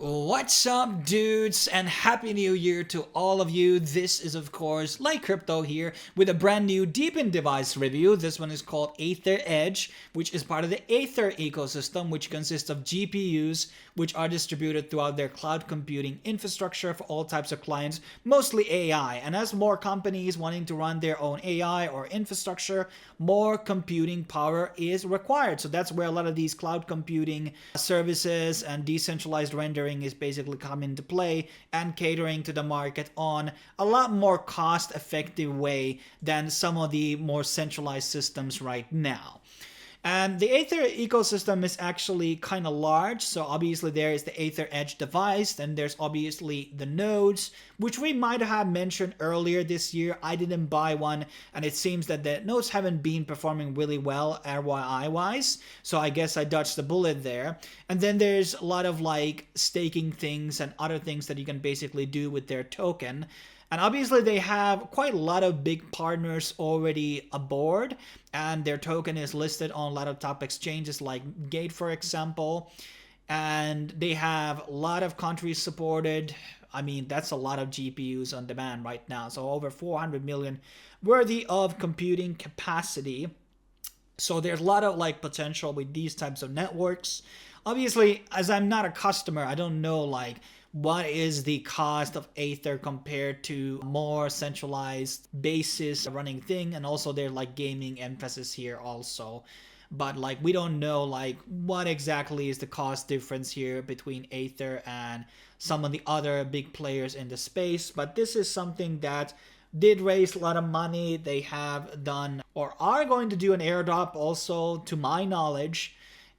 What's up, dudes, and happy new year to all of you. This is of course Lite Crypto here with a brand new DePin device review. This one is called Aethir Edge, which is part of the Aethir ecosystem, which consists of GPUs which are distributed throughout their cloud computing infrastructure for all types of clients, mostly AI. And as more companies wanting to run their own AI or infrastructure, more computing power is required. So that's where a lot of these cloud computing services and decentralized rendering is basically coming into play and catering to the market on a lot more cost-effective way than some of the more centralized systems right now. And the Aethir ecosystem is actually kind of large. So obviously there is the Aethir Edge device, and there's obviously the nodes, which we might have mentioned earlier this year. I didn't buy one, and it seems that the nodes haven't been performing really well ROI-wise. So I guess I dodged the bullet there. And then there's a lot of like staking things and other things that you can basically do with their token. And obviously they have quite a lot of big partners already aboard, and their token is listed on a lot of top exchanges like Gate, for example. And they have a lot of countries supported. I mean, that's a lot of GPUs on demand right now. So over 400 million worthy of computing capacity. So there's a lot of like potential with these types of networks. Obviously, as I'm not a customer, I don't know like what is the cost of Aethir compared to more centralized basis running thing, and also there's like gaming emphasis here also. But like we don't know like what exactly is the cost difference here between Aethir and some of the other big players in the space. But this is something that did raise a lot of money. They have done or are going to do an airdrop also, to my knowledge.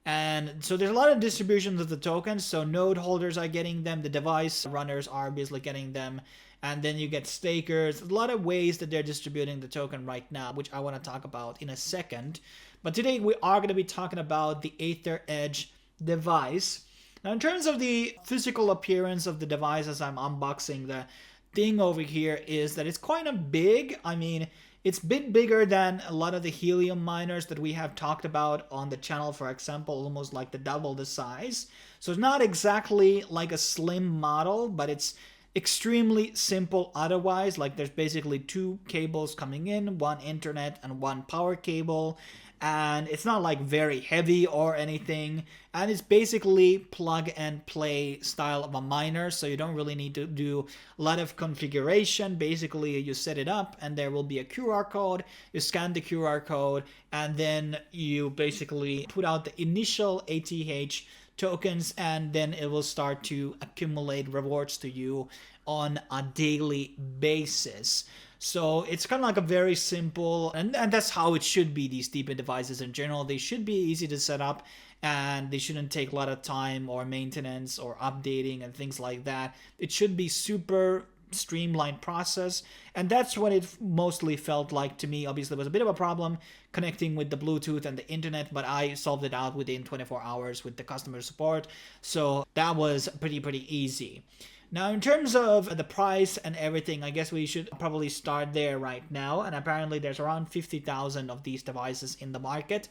And so there's a lot of distributions of the tokens. So node holders are getting them, the device runners are obviously getting them, and then you get stakers. There's a lot of ways that they're distributing the token right now, which I want to talk about in a second. But today we are going to be talking about the Aethir Edge device. Now in terms of the physical appearance of the device as I'm unboxing, the thing over here is that it's kind of big. I mean, it's a bit bigger than a lot of the helium miners that we have talked about on the channel, for example, almost like the double the size. So it's not exactly like a slim model, but it's extremely simple otherwise. Like there's basically two cables coming in, one internet and one power cable. And it's not like very heavy or anything, and it's basically plug and play style of a miner, so you don't really need to do a lot of configuration. Basically you set it up and there will be a QR code, you scan the QR code, and then you basically put out the initial ATH tokens, and then it will start to accumulate rewards to you on a daily basis. So it's kind of like a very simple, and that's how it should be, these DePin devices in general. They should be easy to set up, and they shouldn't take a lot of time or maintenance or updating and things like that. It should be super streamlined process, and that's what it mostly felt like to me. Obviously there was a bit of a problem connecting with the Bluetooth and the internet, but I solved it out within 24 hours with the customer support, so that was pretty easy. Now in terms of the price and everything, I guess we should probably start there right now. And apparently there's around 50,000 of these devices in the market,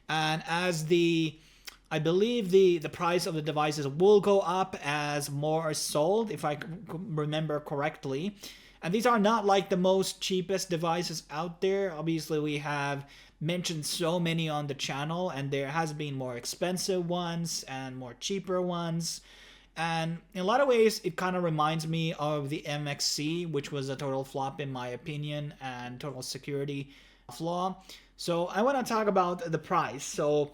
and as I believe the price of the devices will go up as more are sold, if I remember correctly. And these are not like the most cheapest devices out there. Obviously we have mentioned so many on the channel, and there has been more expensive ones and more cheaper ones. And in a lot of ways, it kind of reminds me of the MXC, which was a total flop in my opinion, and total security flaw. So I want to talk about the price. So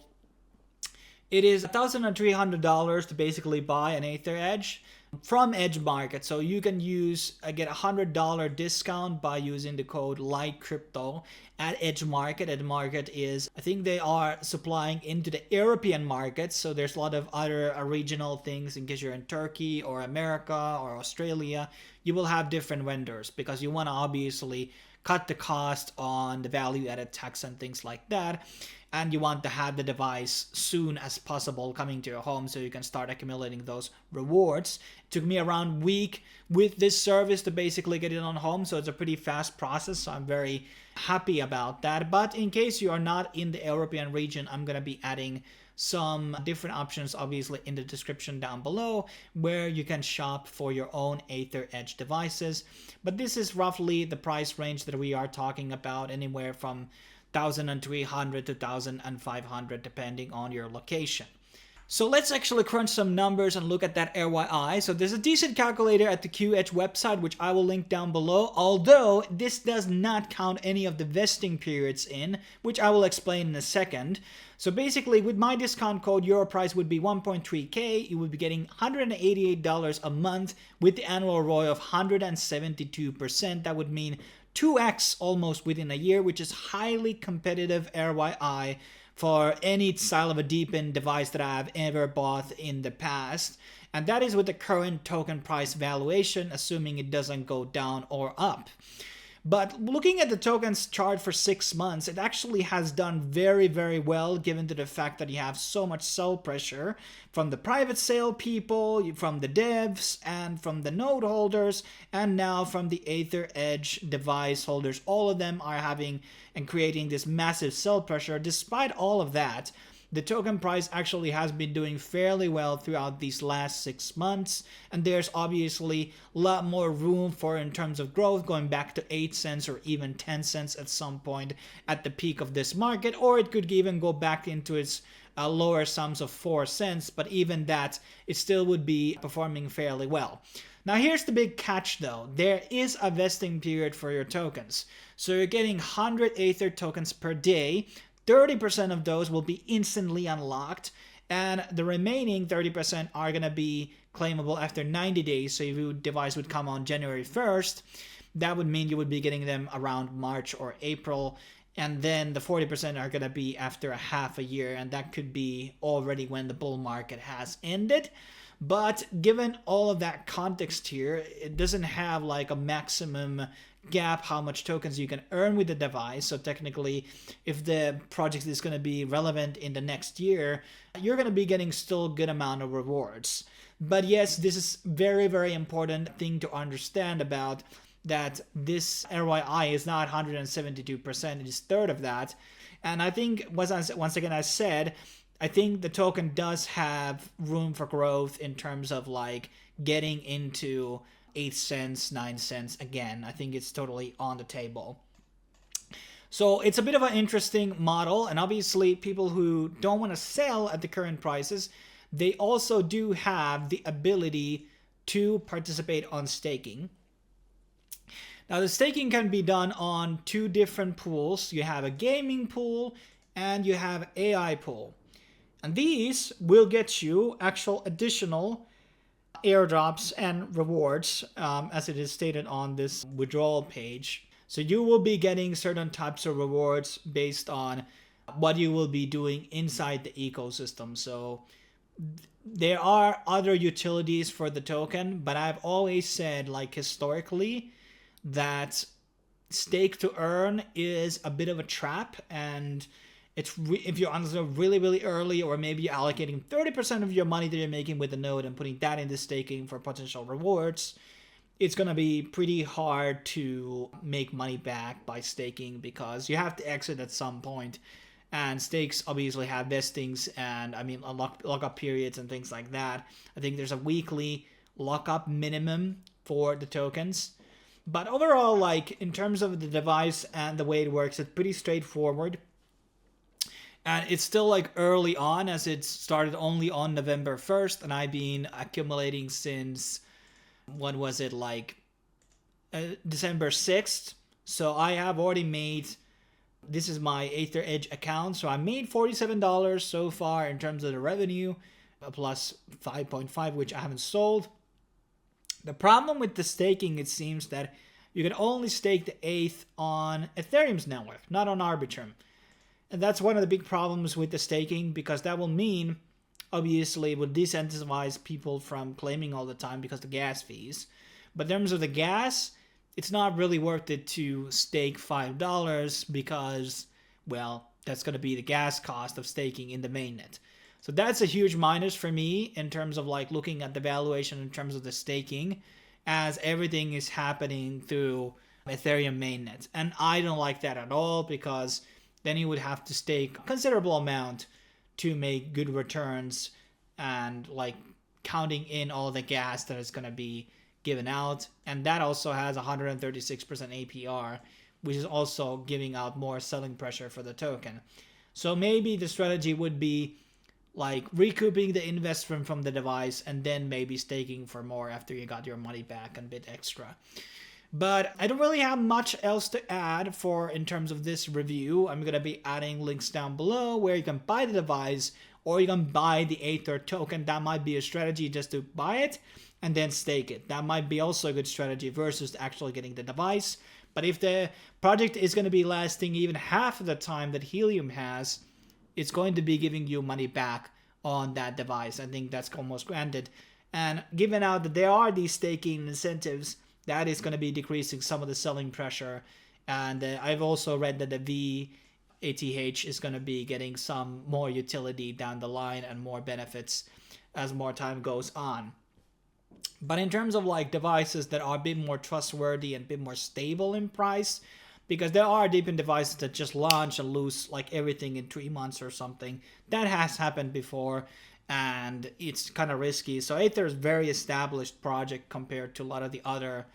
it is $1,300 to basically buy an Aethir Edge from Edge Market. So you can get a $100 discount by using the code LITECRYPTO at Edge Market. Edge Market is, I think they are supplying into the European markets. So there's a lot of other regional things in case you're in Turkey or America or Australia. You will have different vendors because you want to obviously cut the cost on the value added tax and things like that. And you want to have the device soon as possible coming to your home so you can start accumulating those rewards. It took me around a week with this service to basically get it on home, so it's a pretty fast process, so I'm very happy about that. But in case you are not in the European region, I'm going to be adding some different options obviously in the description down below where you can shop for your own Aethir Edge devices. But this is roughly the price range that we are talking about, anywhere from 1,300 to 1,500 depending on your location. So let's actually crunch some numbers and look at that RYI. So there's a decent calculator at the QEdge website, which I will link down below, although this does not count any of the vesting periods in, which I will explain in a second. So basically, with my discount code, your price would be 1.3K. You would be getting $188 a month with the annual ROI of 172%. That would mean 2x almost within a year, which is highly competitive RYI for any style of a DePin device that I've ever bought in the past. And that is with the current token price valuation, assuming it doesn't go down or up. But looking at the tokens chart for 6 months, it actually has done very, very well, given to the fact that you have so much sell pressure from the private sale people, from the devs, and from the node holders, and now from the Aethir Edge device holders. All of them are having and creating this massive sell pressure. Despite all of that, the token price actually has been doing fairly well throughout these last 6 months, and there's obviously a lot more room for in terms of growth, going back to 8 cents or even 10 cents at some point at the peak of this market, or it could even go back into its lower sums of 4 cents, but even that, it still would be performing fairly well. Now here's the big catch though. There is a vesting period for your tokens. So you're getting 100 Aether tokens per day. 30% of those will be instantly unlocked, and the remaining 30% are going to be claimable after 90 days. So if your device would come on January 1st, that would mean you would be getting them around March or April, and then the 40% are going to be after a half a year, and that could be already when the bull market has ended. But given all of that context here, it doesn't have like a maximum gap how much tokens you can earn with the device. So technically, if the project is going to be relevant in the next year, you're going to be getting still a good amount of rewards. But yes, this is very, very important thing to understand about, that this RYI is not 172%, it is third of that. And I think, once again, I said, I think the token does have room for growth in terms of like getting into 8 cents, 9 cents again. I think it's totally on the table. So it's a bit of an interesting model, and obviously people who don't want to sell at the current prices, they also do have the ability to participate on staking. Now the staking can be done on 2 different pools. You have a gaming pool and you have AI pool. And these will get you actual additional airdrops and rewards, as it is stated on this withdrawal page. So you will be getting certain types of rewards based on what you will be doing inside the ecosystem. So there are other utilities for the token, but I've always said, like historically, that stake to earn is a bit of a trap, and it's if you're on really, really early, or maybe you're allocating 30% of your money that you're making with the node and putting that into staking for potential rewards, it's going to be pretty hard to make money back by staking, because you have to exit at some point, and stakes obviously have vestings and lockup periods and things like that. I think there's a weekly lockup minimum for the tokens. But overall, like in terms of the device and the way it works, it's pretty straightforward. And it's still like early on, as it started only on November 1st, and I've been accumulating since, what was it, like December 6th. So I have already made, this is my Aethir Edge account, so I made $47 so far in terms of the revenue, plus 5.5, which I haven't sold. The problem with the staking, it seems that you can only stake the ETH on Ethereum's network, not on Arbitrum. And that's one of the big problems with the staking, because that will mean, obviously, it will disincentivize people from claiming all the time because of the gas fees. But in terms of the gas, it's not really worth it to stake $5 because, well, that's going to be the gas cost of staking in the mainnet. So that's a huge minus for me in terms of like looking at the valuation in terms of the staking, as everything is happening through Ethereum mainnet. And I don't like that at all, because then you would have to stake a considerable amount to make good returns and like counting in all the gas that is going to be given out. And that also has 136% APR, which is also giving out more selling pressure for the token. So maybe the strategy would be like recouping the investment from the device and then maybe staking for more after you got your money back and a bit extra. But I don't really have much else to add for in terms of this review. I'm going to be adding links down below where you can buy the device or you can buy the Aethir token. That might be a strategy, just to buy it and then stake it. That might be also a good strategy versus actually getting the device. But if the project is going to be lasting even half of the time that Helium has, it's going to be giving you money back on that device. I think that's almost granted. And given out that there are these staking incentives, that is going to be decreasing some of the selling pressure. And I've also read that the V ATH is going to be getting some more utility down the line and more benefits as more time goes on. But in terms of like devices that are a bit more trustworthy and a bit more stable in price, because there are DePin devices that just launch and lose like everything in 3 months or something. That has happened before and it's kind of risky. So Aethir is a very established project compared to a lot of the other,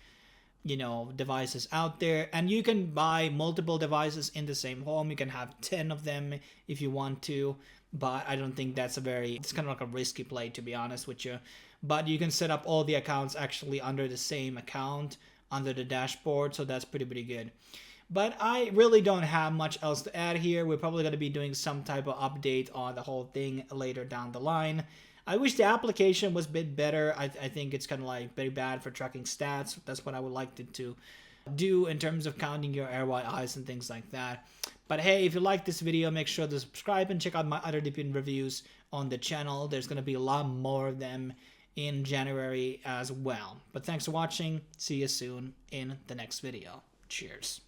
devices out there. And you can buy multiple devices in the same home. You can have 10 of them if you want to, but I don't think that's it's kind of like a risky play, to be honest with you. But you can set up all the accounts actually under the same account under the dashboard, so that's pretty good. But I really don't have much else to add here. We're probably going to be doing some type of update on the whole thing later down the line. I wish the application was a bit better. I think it's kind of like very bad for tracking stats. That's what I would like it to do in terms of counting your RYIs and things like that. But hey, if you like this video, make sure to subscribe and check out my other DePin reviews on the channel. There's going to be a lot more of them in January as well. But thanks for watching. See you soon in the next video. Cheers.